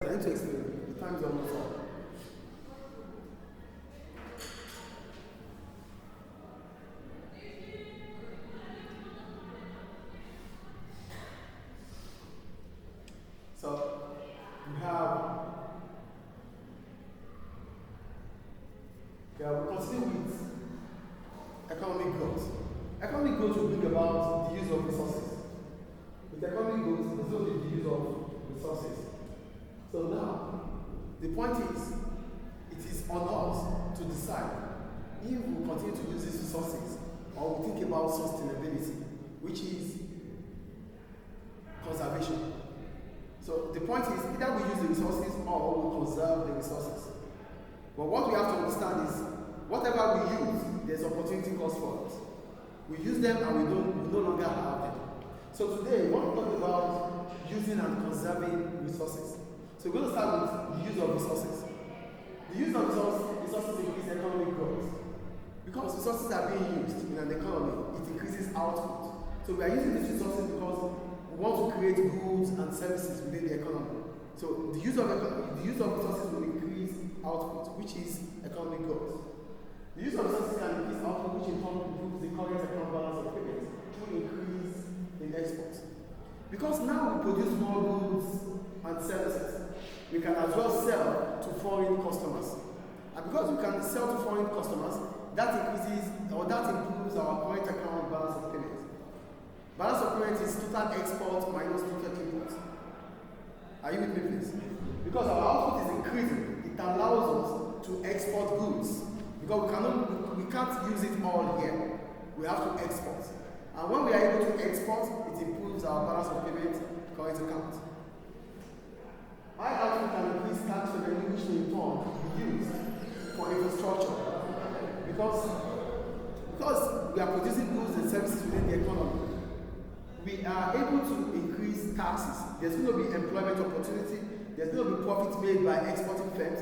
I need to explain. The time is almost up. So we continue with economic growth. Economic growth will bring about the use of resources. With economic growth, there's only the use of resources. So now, the point is, it is on us to decide if we continue to use these resources or we think about sustainability, which is conservation. So the point is, either we use the resources or we conserve the resources. But what we have to understand is, whatever we use, there's opportunity cost for us. We use them and we no longer have them. So today, we want to talk about using and conserving resources. So we're going to start with the use of resources. The use of resources increases economic growth. Because resources are being used in an economy, it increases output. So we are using these resources because we want to create goods and services within the economy. So the use of resources will increase output, which is economic growth. The use of resources can increase output, which in turn improves the current economic balance of payments through increase in exports. Because now we produce more goods and services, we can as well sell to foreign customers. And because we can sell to foreign customers, that increases or that improves our current account balance of payments. Balance of payments is total export minus total import. Are you with me, please? Because our output is increasing, it allows us to export goods. Because we can't use it all here. We have to export. And when we are able to export, it improves our balance of payments current account. High output can increase tax revenue, which in turn be used for infrastructure. Because we are producing goods and services within the economy, we are able to increase taxes. There's going to be employment opportunity. There's going to be profits made by exporting firms.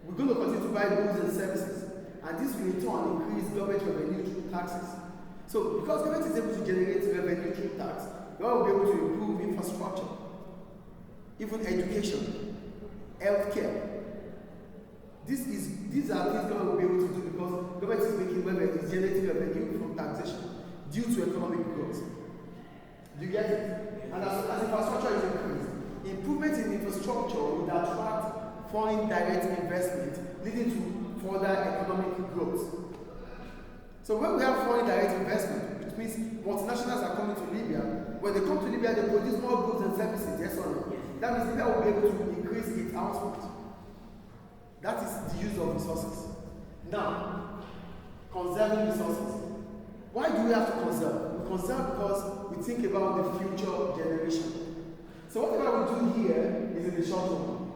We're going to continue to buy goods and services. And this will in turn increase government revenue through taxes. So because government is able to generate revenue through tax, we will be able to improve infrastructure, even education, healthcare. These are things government will be able to do because government is generating revenue from taxation due to economic growth. Do you get it? And as infrastructure is increased, improvement in infrastructure will attract foreign direct investment, leading to further economic growth. So when we have foreign direct investment, which means multinationals are coming to Libya, when they come to Libya, they produce more goods and services, yes or no? That means Libya will be able to increase its output. That is the use of resources. Now, conserving resources. Why do we have to conserve? We conserve because we think about the future generation. So whatever we do here is in the short term.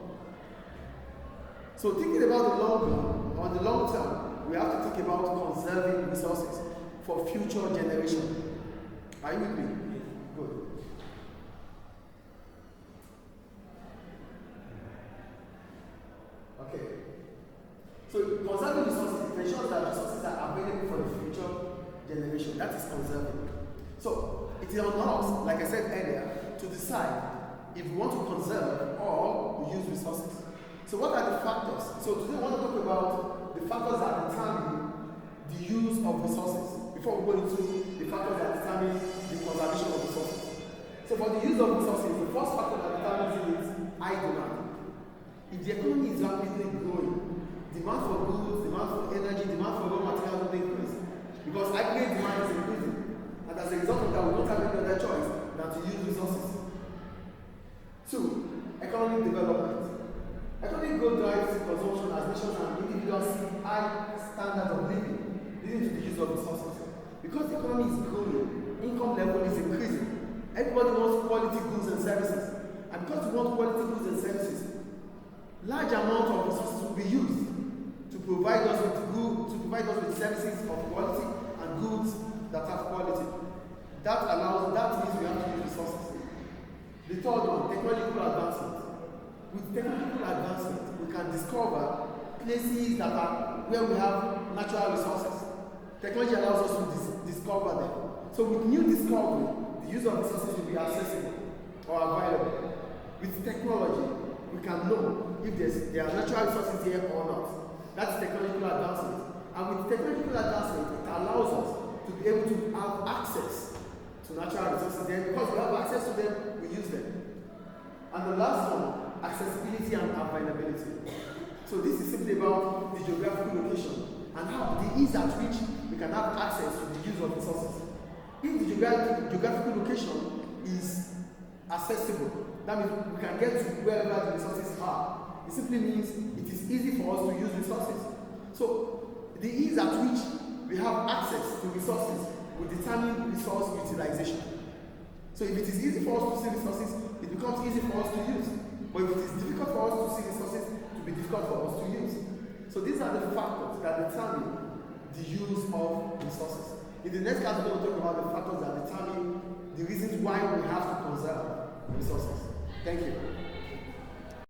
So thinking about the long run, or the long term, we have to think about conserving resources for future generation. Are you with me? Yes. Good. Okay. So conserving resources ensures that resources are available for the future generation. That is conserving. So it is on us, like I said earlier, to decide if we want to conserve or we use resources. So what are the factors? So today I want to talk about the factors that determine the use of resources before we go into the factors that determine the conservation of resources. So for the use of resources, the first factor that determines it is high demand. If the economy is rapidly growing, demand for goods, demand for energy, demand for raw materials will increase. Because aggregate demand is increasing. And as a result of that, we don't have any other choice than to use resources. 2. Economic development. Economic growth drives consumption as nations and individuals seek high standards of living, leading to the use of resources. Because the economy is growing, income level is increasing. Everybody wants quality goods and services. And because we want quality goods and services, large amount of resources will be used to provide us with services of quality and goods that have quality. That means we have to use resources. The third one, technological advancement. With technological advancement, we can discover places that are where we have natural resources. Technology allows us to discover them. So with new discovery, the use of resources will be accessible or available. With technology, we know if there are natural resources here or not. That's technological advancement. And with technological advancement, it allows us to be able to have access to natural resources. Then, because we have access to them, we use them. And the last one, accessibility and availability. So this is simply about the geographical location and how the ease at which we can have access to the use of resources. If the geographical location is accessible, that means we can get to wherever the resources are. It simply means it is easy for us to use resources. So the ease at which we have access to resources will determine resource utilization. So if it is easy for us to see resources, it becomes easy for us to use. But if it is difficult for us to see resources, it will be difficult for us to use. So these are the factors that determine the use of resources. In the next class, we're going to talk about the factors that determine the reasons why we have to conserve resources. Thank you.